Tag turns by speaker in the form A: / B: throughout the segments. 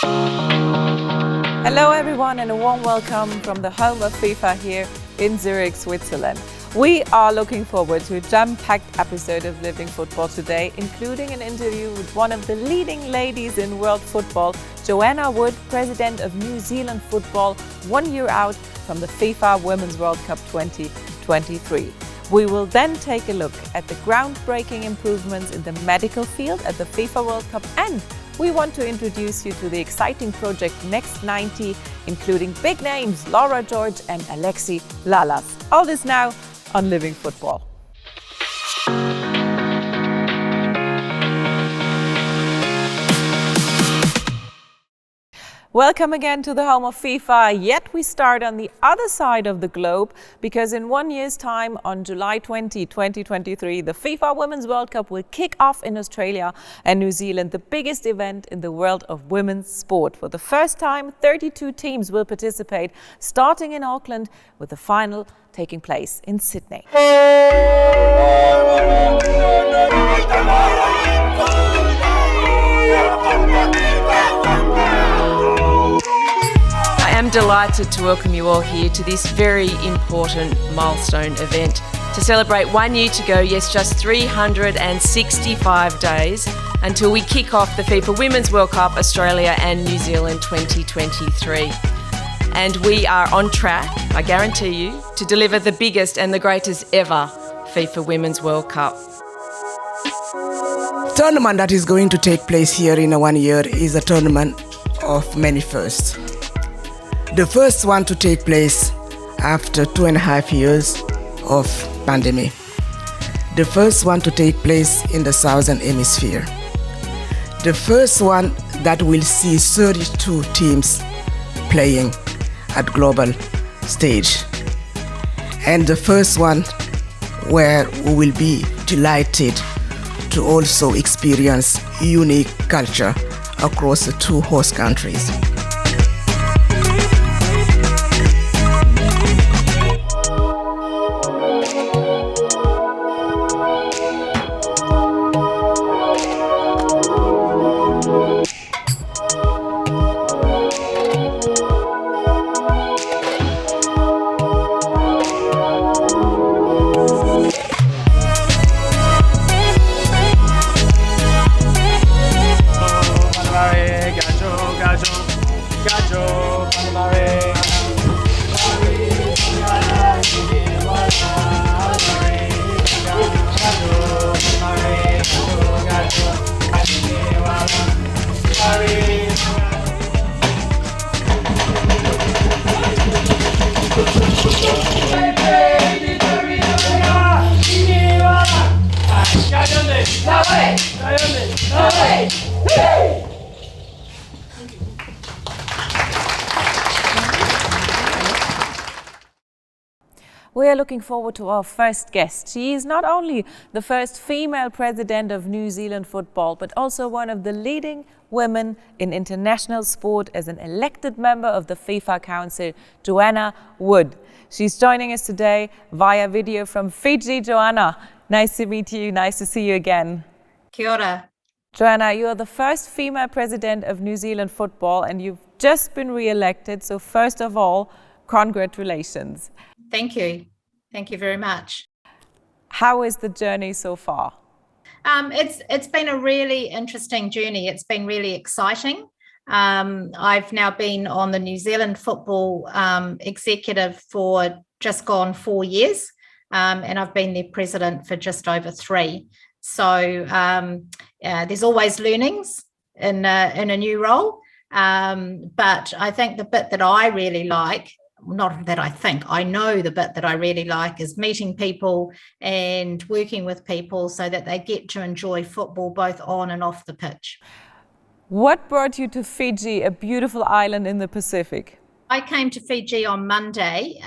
A: Hello everyone and a warm welcome from the home of FIFA here in Zurich, Switzerland. We are looking forward to a jam-packed episode of Living Football today, including an interview with one of the leading ladies in world football, Joanna Wood, president of New Zealand Football, 1 year out from the FIFA Women's World Cup 2023. We will then take a look at the groundbreaking improvements in the medical field at the FIFA World Cup, and we want to introduce you to the exciting project Next 90, including big names Laura George and Alexi Lalas. All this now on Living Football. Welcome again to the home of FIFA, yet we start on the other side of the globe because in 1 year's time, on July 20, 2023, the FIFA Women's World Cup will kick off in Australia and New Zealand, the biggest event in the world of women's sport. For the first time, 32 teams will participate, starting in Auckland with the final taking place in Sydney.
B: I'm delighted to welcome you all here to this very important milestone event to celebrate 1 year to go, yes, just 365 days until we kick off the FIFA Women's World Cup Australia and New Zealand 2023. And we are on track, I guarantee you, to deliver the biggest and the greatest ever FIFA Women's World Cup.
C: The tournament that is going to take place here in 1 year is a tournament of many firsts. The first one to take place after 2.5 years of pandemic. The first one to take place in the Southern Hemisphere. The first one that will see 32 teams playing at global stage. And the first one where we will be delighted to also experience unique culture across the two host countries.
A: We are looking forward to our first guest. She is not only the first female president of New Zealand Football, but also one of the leading women in international sport as an elected member of the FIFA Council, Joanna Wood. She's joining us today via video from Fiji. Joanna, nice to meet you. Nice to see you again.
D: Kia ora.
A: Joanna, you are the first female president of New Zealand Football and you've just been re-elected. So first of all, congratulations.
D: Thank you. Thank you very much.
A: How is the journey so far?
D: It's been a really interesting journey. It's been really exciting. I've now been on the New Zealand Football executive for just gone 4 years, and I've been their president for just over 3. So there's always learnings in a new role. But I think the bit that I really like, not that I think, I know the bit that I really like is meeting people and working with people so that they get to enjoy football both on and off the pitch.
A: What brought you to Fiji, a beautiful island in the Pacific?
D: I came to Fiji on Monday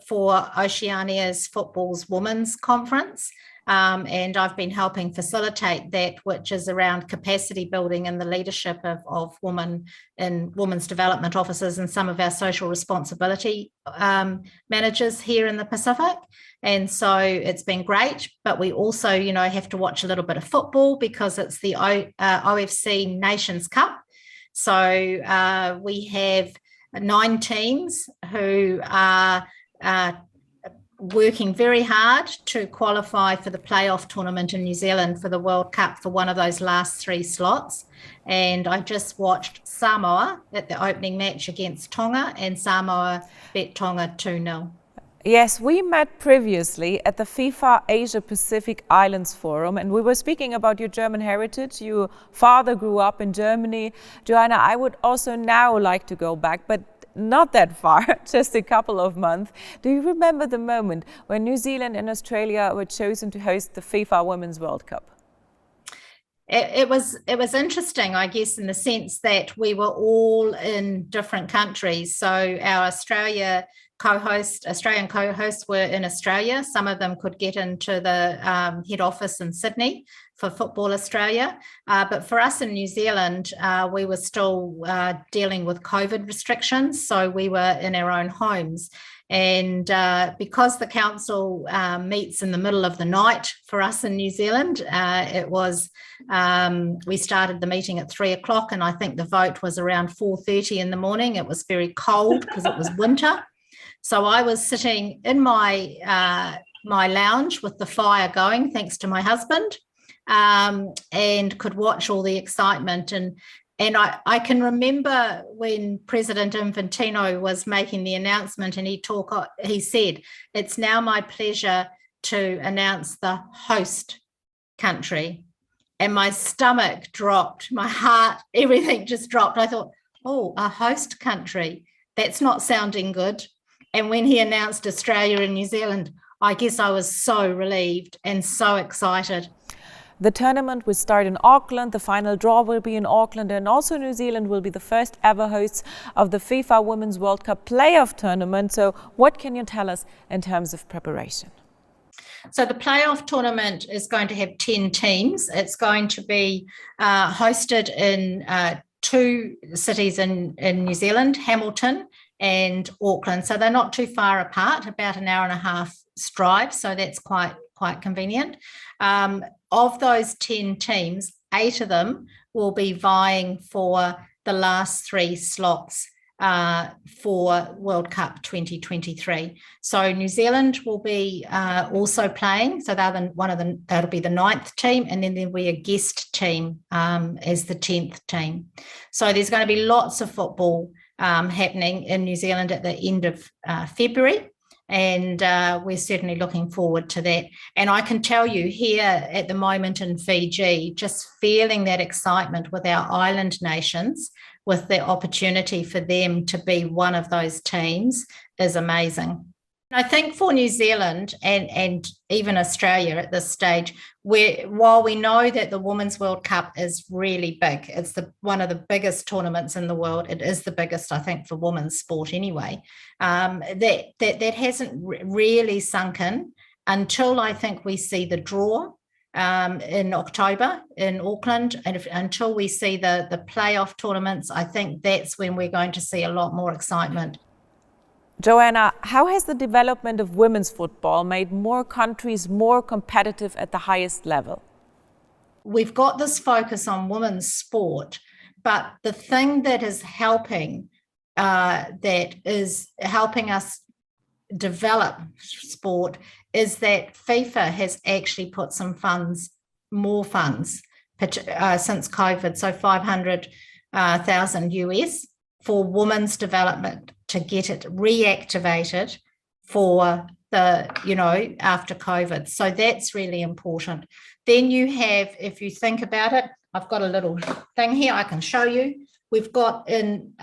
D: for Oceania's Football's Women's Conference. And I've been helping facilitate that, which is around capacity building and the leadership of women in women's development offices and some of our social responsibility managers here in the Pacific. And so it's been great, but we also, have to watch a little bit of football because it's the OFC Nations Cup. So we have 9 teams who are working very hard to qualify for the playoff tournament in New Zealand for the World Cup for one of those last 3 slots. And I just watched Samoa at the opening match against Tonga, and Samoa beat Tonga 2-0.
A: Yes, we met previously at the FIFA Asia Pacific Islands Forum, and we were speaking about your German heritage. Your father grew up in Germany. Joanna, I would also now like to go back, but not that far, just a couple of months. Do you remember the moment when New Zealand and Australia were chosen to host the FIFA Women's World Cup?
D: It was interesting, I guess, in the sense that we were all in different countries. So our Australian co-hosts were in Australia. Some of them could get into the head office in Sydney for Football Australia. But for us in New Zealand, we were still dealing with COVID restrictions. So we were in our own homes. And because the council meets in the middle of the night for us in New Zealand, we started the meeting at 3:00, and I think the vote was around 4:30 in the morning. It was very cold because it was winter. So I was sitting in my lounge with the fire going, thanks to my husband, and could watch all the excitement. And I can remember when President Infantino was making the announcement, and he said, "It's now my pleasure to announce the host country." And my stomach dropped, my heart, everything just dropped. I thought, oh, a host country, that's not sounding good. And when he announced Australia and New Zealand, I guess I was so relieved and so excited.
A: The tournament will start in Auckland. The final draw will be in Auckland, and also New Zealand will be the first ever hosts of the FIFA Women's World Cup playoff tournament. So what can you tell us in terms of preparation?
D: So the playoff tournament is going to have 10 teams. It's going to be hosted in 2 cities in New Zealand, Hamilton and Auckland. So they're not too far apart, about an hour and a half drive. So that's quite convenient. Of those 10 teams, 8 of them will be vying for the last 3 slots for World Cup 2023. So New Zealand will be also playing. So that'll be the 9th team, and then there'll be a guest team as the 10th team. So there's going to be lots of football happening in New Zealand at the end of February. And we're certainly looking forward to that. And I can tell you here at the moment in Fiji, just feeling that excitement with our island nations, with the opportunity for them to be one of those teams, is amazing. I think for New Zealand and even Australia at this stage, while we know that the Women's World Cup is really big, it's one of the biggest tournaments in the world. It is the biggest, I think, for women's sport anyway. That hasn't really sunk in until I think we see the draw in October in Auckland, and until we see the playoff tournaments. I think that's when we're going to see a lot more excitement.
A: Joanna, how has the development of women's football made more countries more competitive at the highest level?
D: We've got this focus on women's sport, but the thing that is helping us develop sport is that FIFA has actually put some more funds since COVID, so $500,000 US for women's development, to get it reactivated for after COVID. So that's really important. Then you have, if you think about it, I've got a little thing here I can show you. We've got in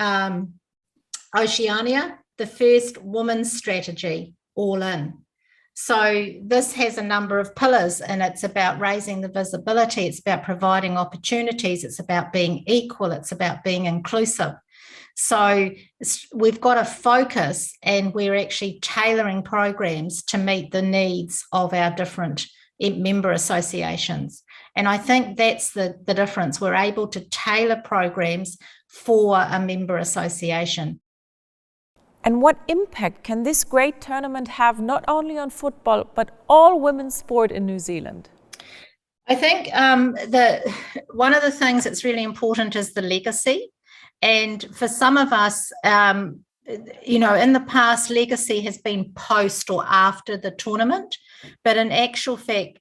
D: Oceania the first women's strategy, All In. So this has a number of pillars, and it's about raising the visibility, it's about providing opportunities, it's about being equal, it's about being inclusive. So we've got a focus, and we're actually tailoring programs to meet the needs of our different member associations. And I think that's the difference. We're able to tailor programs for a member association.
A: And what impact can this great tournament have not only on football, but all women's sport in New Zealand?
D: I think one of the things that's really important is the legacy. And for some of us, you know, in the past, legacy has been post or after the tournament. But in actual fact,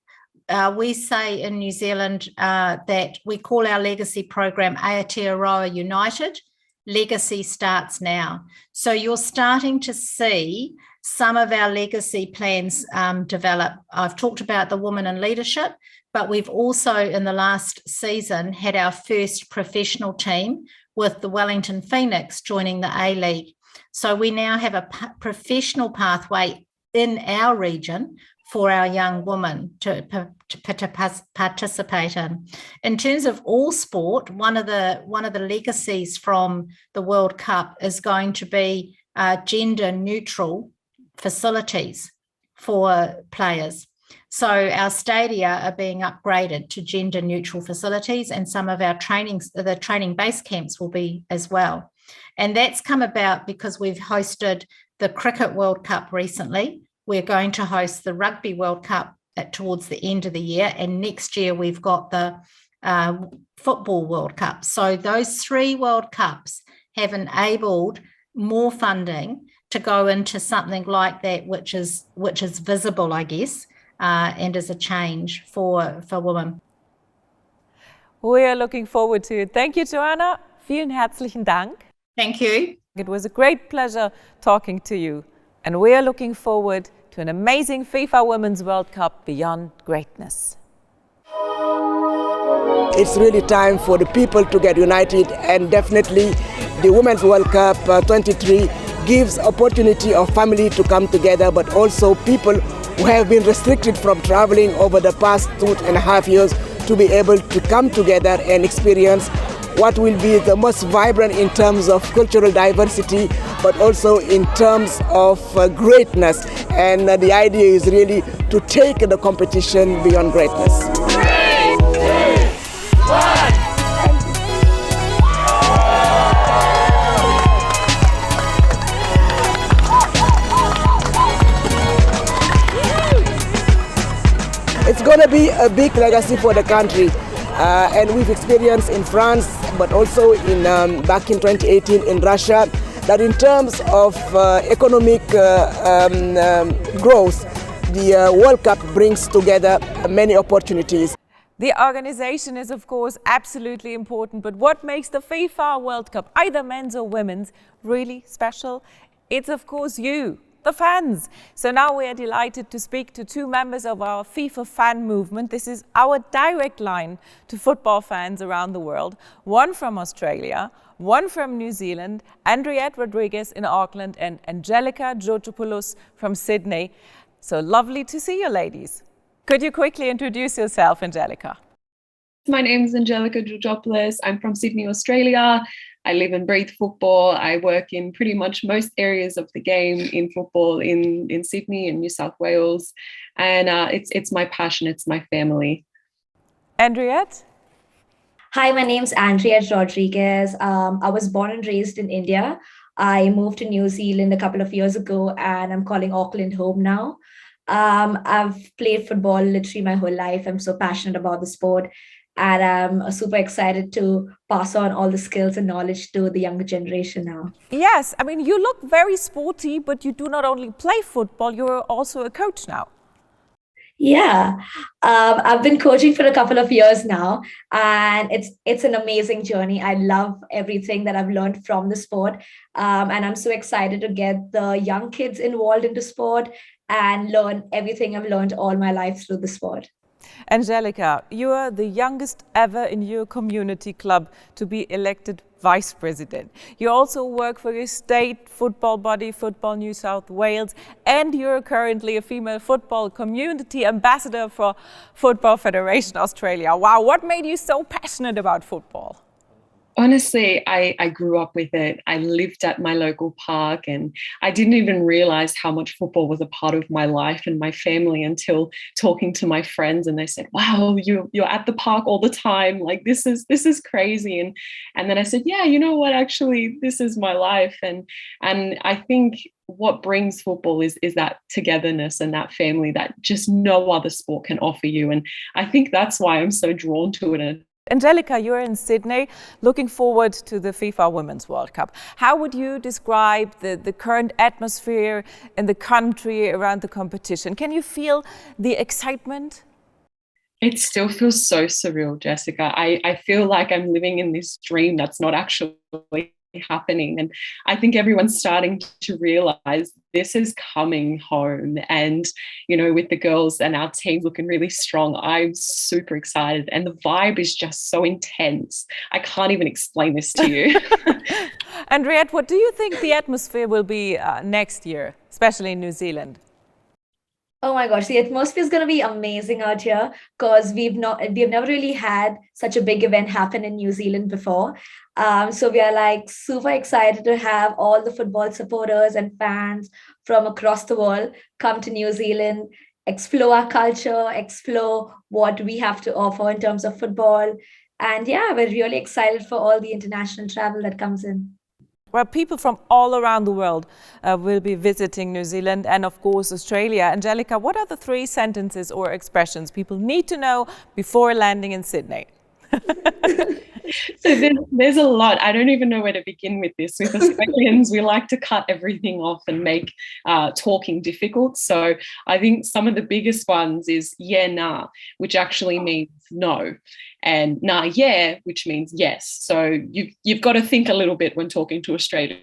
D: we say in New Zealand that we call our legacy program Aotearoa United. Legacy starts now. So you're starting to see some of our legacy plans develop. I've talked about the Women in Leadership, but we've also in the last season had our first professional team with the Wellington Phoenix joining the A-League. So we now have a professional pathway in our region for our young women to participate in. In terms of all sport, one of the legacies from the World Cup is going to be gender neutral facilities for players. So our stadia are being upgraded to gender neutral facilities, and some of our the training base camps will be as well. And that's come about because we've hosted the Cricket World Cup recently. We're going to host the Rugby World Cup towards the end of the year. And next year, we've got the Football World Cup. So those 3 World Cups have enabled more funding to go into something like that, which is visible, I guess, and is a change for women.
A: We are looking forward to it. Thank you, Joanna. Vielen herzlichen Dank.
D: Thank you.
A: It was a great pleasure talking to you. And we are looking forward to an amazing FIFA Women's World Cup beyond greatness.
C: It's really time for the people to get united, and definitely the Women's World Cup 23 gives opportunity of family to come together, but also people who have been restricted from traveling over the past 2.5 years to be able to come together and experience what will be the most vibrant in terms of cultural diversity, but also in terms of greatness. And the idea is really to take the competition beyond greatness. 3, 2, 1. It's going to be a big legacy for the country. And we've experienced in France, but also in back in 2018 in Russia, that in terms of economic growth, the World Cup brings together many opportunities.
A: The organization is, of course, absolutely important, but what makes the FIFA World Cup, either men's or women's, really special? It's, of course, you, the fans. So now we are delighted to speak to 2 members of our FIFA fan movement. This is our direct line to football fans around the world. One from Australia, one from New Zealand, Andriette Rodriguez in Auckland, and Angelica Georgopoulos from Sydney. So lovely to see you, ladies. Could you quickly introduce yourself, Angelica?
E: My name is Angelica Georgopoulos. I'm from Sydney, Australia. I live and breathe football. I work in pretty much most areas of the game in football in Sydney and New South Wales. And it's my passion, it's my family.
A: Andriette?
F: Hi, my name's Andriette Rodriguez. I was born and raised in India. I moved to New Zealand a couple of years ago, and I'm calling Auckland home now. I've played football literally my whole life. I'm so passionate about the sport. And I'm super excited to pass on all the skills and knowledge to the younger generation now.
A: Yes, I mean, you look very sporty, but you do not only play football, you're also a coach now.
F: Yeah, I've been coaching for a couple of years now, and it's an amazing journey. I love everything that I've learned from the sport, and I'm so excited to get the young kids involved into sport and learn everything I've learned all my life through the sport.
A: Angelica, you are the youngest ever in your community club to be elected vice president. You also work for your state football body, Football New South Wales, and you're currently a female football community ambassador for Football Federation Australia. Wow, what made you so passionate about football?
E: Honestly, I grew up with it. I lived at my local park, and I didn't even realize how much football was a part of my life and my family until talking to my friends, and they said, "Wow, you're at the park all the time. Like this is crazy." And then I said, "Yeah, you know what? Actually, this is my life." And I think what brings football is that togetherness and that family that just no other sport can offer you. And I think that's why I'm so drawn to it. And
A: Angelica, you're in Sydney, looking forward to the FIFA Women's World Cup. How would you describe the current atmosphere in the country around the competition? Can you feel the excitement?
E: It still feels so surreal, Jessica. I feel like I'm living in this dream that's not actually happening. And I think everyone's starting to realize this is coming home. And, you know, with the girls and our team looking really strong, I'm super excited. And the vibe is just so intense. I can't even explain this to you.
A: Andriette, what do you think the atmosphere will be next year, especially in New Zealand?
F: Oh my gosh, the atmosphere is going to be amazing out here because we've never really had such a big event happen in New Zealand before. So we are like super excited to have all the football supporters and fans from across the world come to New Zealand, explore our culture, explore what we have to offer in terms of football. And yeah, we're really excited for all the international travel that comes in.
A: Well, people from all around the world will be visiting New Zealand and, of course, Australia. Angelica, what are the 3 sentences or expressions people need to know before landing in Sydney?
E: So there's a lot. I don't even know where to begin with this. With Australians, we like to cut everything off and make talking difficult. So I think some of the biggest ones is yeah, nah, which actually means no, and nah, yeah, which means yes. So you've got to think a little bit when talking to Australians.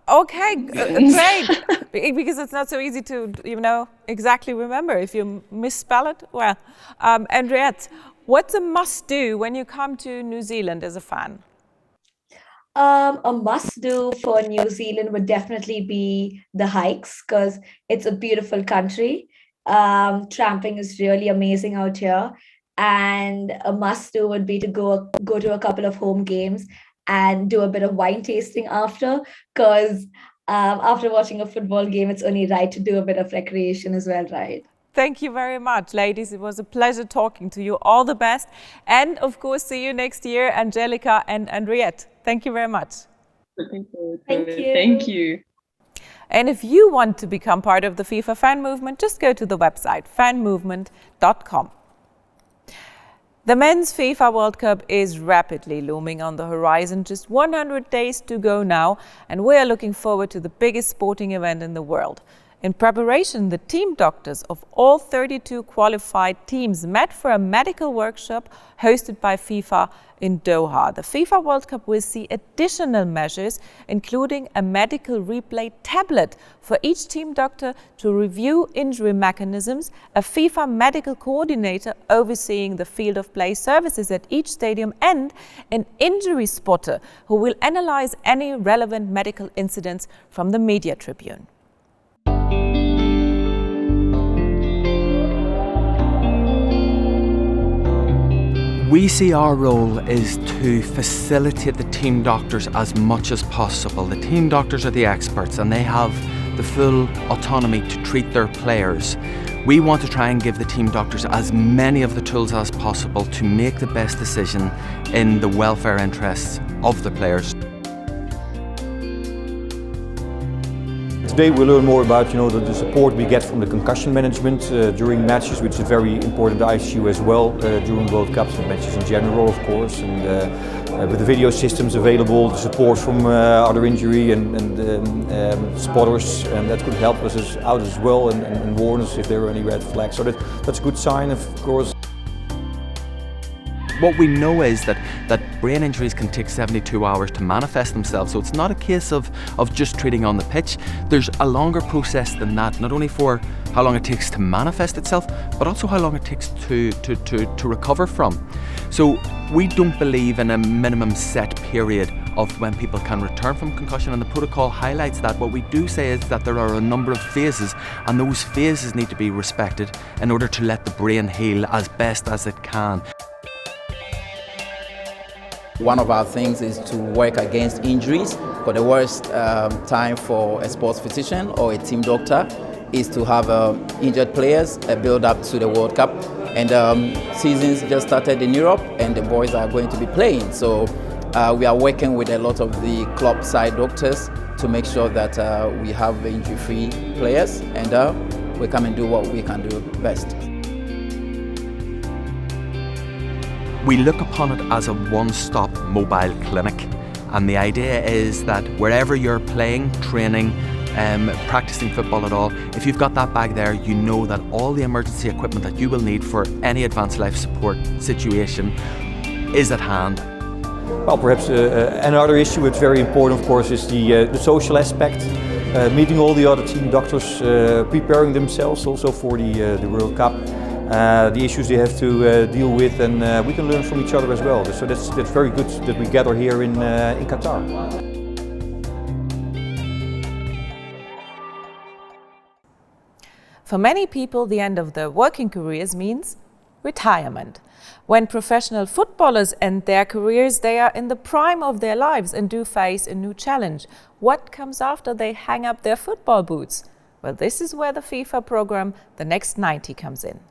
A: Okay, great. Because it's not so easy to, exactly remember if you misspell it. Well, Andriette, what's a must-do when you come to New Zealand as a fan?
F: A must-do for New Zealand would definitely be the hikes because it's a beautiful country. Tramping is really amazing out here. And a must-do would be to go to a couple of home games and do a bit of wine tasting after, because after watching a football game, it's only right to do a bit of recreation as well, right?
A: Thank you very much, ladies. It was a pleasure talking to you. All the best. And of course, see you next year, Angelica and Andriette. Thank you very much.
F: Thank you.
E: Thank you.
A: And if you want to become part of the FIFA fan movement, just go to the website fanmovement.com. The Men's FIFA World Cup is rapidly looming on the horizon, just 100 days to go now, and we are looking forward to the biggest sporting event in the world. In preparation, the team doctors of all 32 qualified teams met for a medical workshop hosted by FIFA in Doha. The FIFA World Cup will see additional measures, including a medical replay tablet for each team doctor to review injury mechanisms, a FIFA medical coordinator overseeing the field of play services at each stadium, and an injury spotter who will analyze any relevant medical incidents from the media tribune.
G: We see our role is to facilitate the team doctors as much as possible. The team doctors are the experts and they have the full autonomy to treat their players. We want to try and give the team doctors as many of the tools as possible to make the best decision in the welfare interests of the players.
H: Today we learn more about the support we get from the concussion management during matches, which is very important to ICU as well during World Cups and matches in general, of course. And with the video systems available, the support from other injury and spotters, and that could help us out as well and warn us if there are any red flags. So that's a good sign, of course.
G: What we know is that brain injuries can take 72 hours to manifest themselves, so it's not a case of just treating on the pitch. There's a longer process than that, not only for how long it takes to manifest itself, but also how long it takes to recover from. So we don't believe in a minimum set period of when people can return from concussion, and the protocol highlights that. What we do say is that there are a number of phases, and those phases need to be respected in order to let the brain heal as best as it can.
I: One of our things is to work against injuries, but the worst time for a sports physician or a team doctor is to have injured players build up to the World Cup. And seasons just started in Europe and the boys are going to be playing. So we are working with a lot of the club side doctors to make sure that we have injury-free players, and we come and do what we can do best.
G: We look upon it as a one-stop mobile clinic, and the idea is that wherever you're playing, training, practicing football at all, if you've got that bag there, you know that all the emergency equipment that you will need for any advanced life support situation is at hand.
H: Well, perhaps another issue that's very important, of course, is the social aspect. Meeting all the other team doctors, preparing themselves also for the World Cup. The issues they have to deal with, and we can learn from each other as well. So that's very good that we gather here in Qatar.
A: For many people, the end of their working careers means retirement. When professional footballers end their careers, they are in the prime of their lives and do face a new challenge. What comes after they hang up their football boots? Well, this is where the FIFA program, The Next 90, comes in.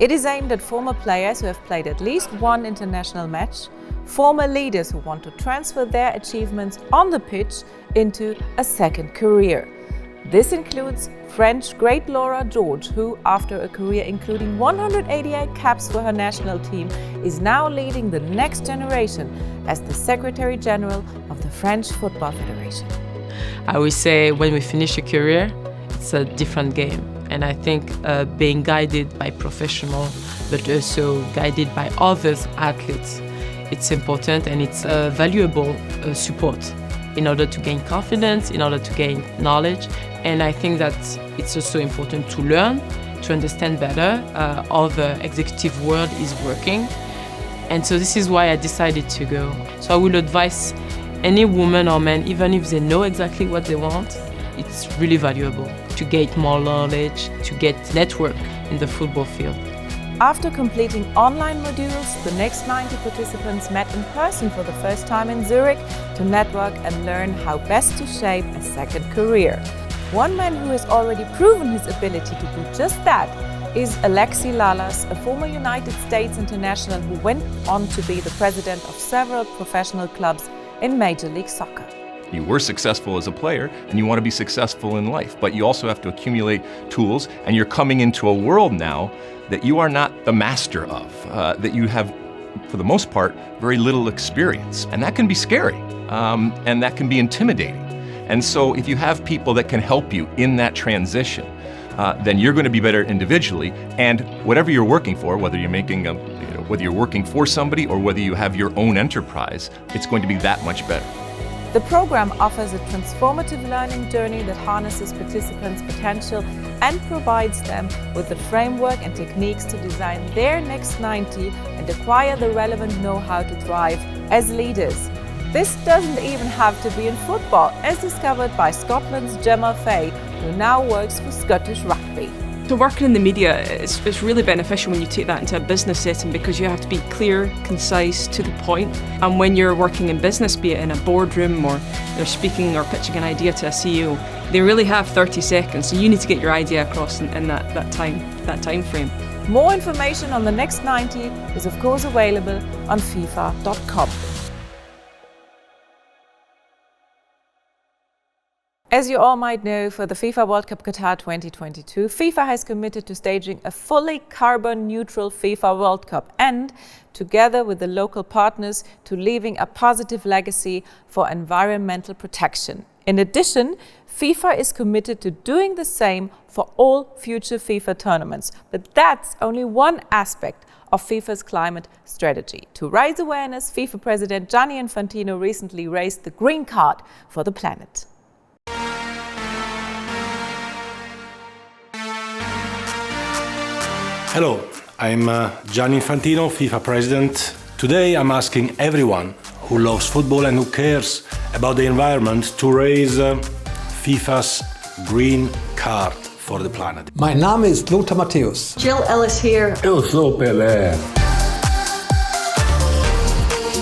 A: It is aimed at former players who have played at least one international match, former leaders who want to transfer their achievements on the pitch into a second career. This includes French great Laura Georges, who, after a career including 188 caps for her national team, is now leading the next generation as the Secretary General of the French Football Federation.
J: I would say when we finish a career, it's a different game. And I think being guided by professionals, but also guided by other athletes, it's important, and it's a valuable support in order to gain confidence, in order to gain knowledge. And I think that it's also important to learn, to understand better how the executive world is working. And so this is why I decided to go. So I would advise any woman or man, even if they know exactly what they want, it's really valuable to get more knowledge, to get network in the football field.
A: After completing online modules, the Next 90 participants met in person for the first time in Zurich to network and learn how best to shape a second career. One man who has already proven his ability to do just that is Alexi Lalas, a former United States international who went on to be the president of several professional clubs in Major League Soccer.
K: You were successful as a player and you want to be successful in life, but you also have to accumulate tools, and you're coming into a world now that you are not the master of, that you have, for the most part, very little experience. And that can be scary, and that can be intimidating. And so if you have people that can help you in that transition, then you're going to be better individually, and whatever you're working for, whether you're making whether you're working for somebody or whether you have your own enterprise, it's going to be that much better.
A: The program offers a transformative learning journey that harnesses participants' potential and provides them with the framework and techniques to design their next 90 and acquire the relevant know-how to thrive as leaders. This doesn't even have to be in football, as discovered by Scotland's Gemma Fay, who now works for Scottish Rugby.
L: So working in the media, it's really beneficial when you take that into a business setting, because you have to be clear, concise, to the point. And when you're working in business, be it in a boardroom or they're speaking or pitching an idea to a CEO, they really have 30 seconds. So you need to get your idea across in that time frame.
A: More information on the Next 90 is of course available on FIFA.com. As you all might know, for the FIFA World Cup Qatar 2022, FIFA has committed to staging a fully carbon-neutral FIFA World Cup and, together with the local partners, to leaving a positive legacy for environmental protection. In addition, FIFA is committed to doing the same for all future FIFA tournaments. But that's only one aspect of FIFA's climate strategy. To raise awareness, FIFA President Gianni Infantino recently raised the green card for the planet.
M: Hello, I'm Gianni Infantino, FIFA President. Today I'm asking everyone who loves football and who cares about the environment to raise FIFA's green card for the planet.
N: Mein Name ist Lothar Matthäus.
O: Jill Ellis here.
P: Eu sou Pelé.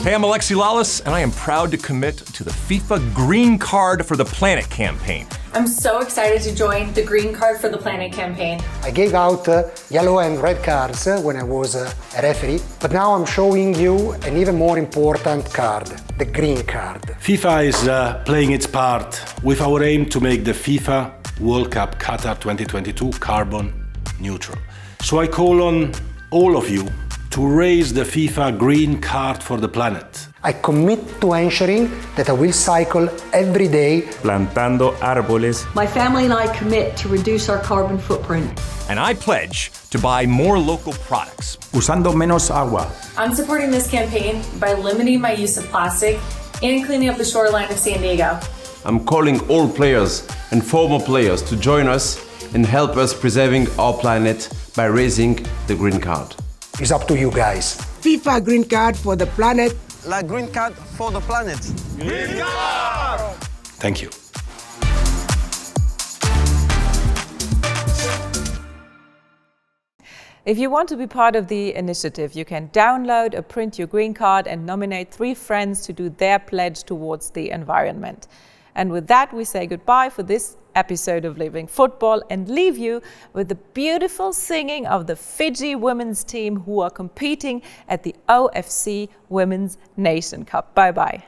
K: Hey, I'm Alexi Lalas, and I am proud to commit to the FIFA Green Card for the Planet campaign.
O: I'm so excited to join the Green Card for the Planet campaign.
Q: I gave out yellow and red cards when I was a referee, but now I'm showing you an even more important card, the green card.
M: FIFA is playing its part with our aim to make the FIFA World Cup Qatar 2022 carbon neutral. So I call on all of you to raise the FIFA Green Card for the Planet.
Q: I commit to ensuring that I will cycle every day.
R: Plantando árboles.
O: My family and I commit to reduce our carbon footprint.
K: And I pledge to buy more local products.
N: Usando menos agua.
O: I'm supporting this campaign by limiting my use of plastic and cleaning up the shoreline of San Diego.
S: I'm calling all players and former players to join us and help us preserving our planet by raising the green card.
Q: It's up to you guys.
C: FIFA Green Card for the Planet.
T: La Green Card for the Planet.
M: Green Card! Thank you.
A: If you want to be part of the initiative, you can download or print your green card and nominate 3 friends to do their pledge towards the environment. And with that, we say goodbye for this episode of Living Football and leave you with the beautiful singing of the Fiji women's team who are competing at the OFC Women's Nation Cup. Bye-bye.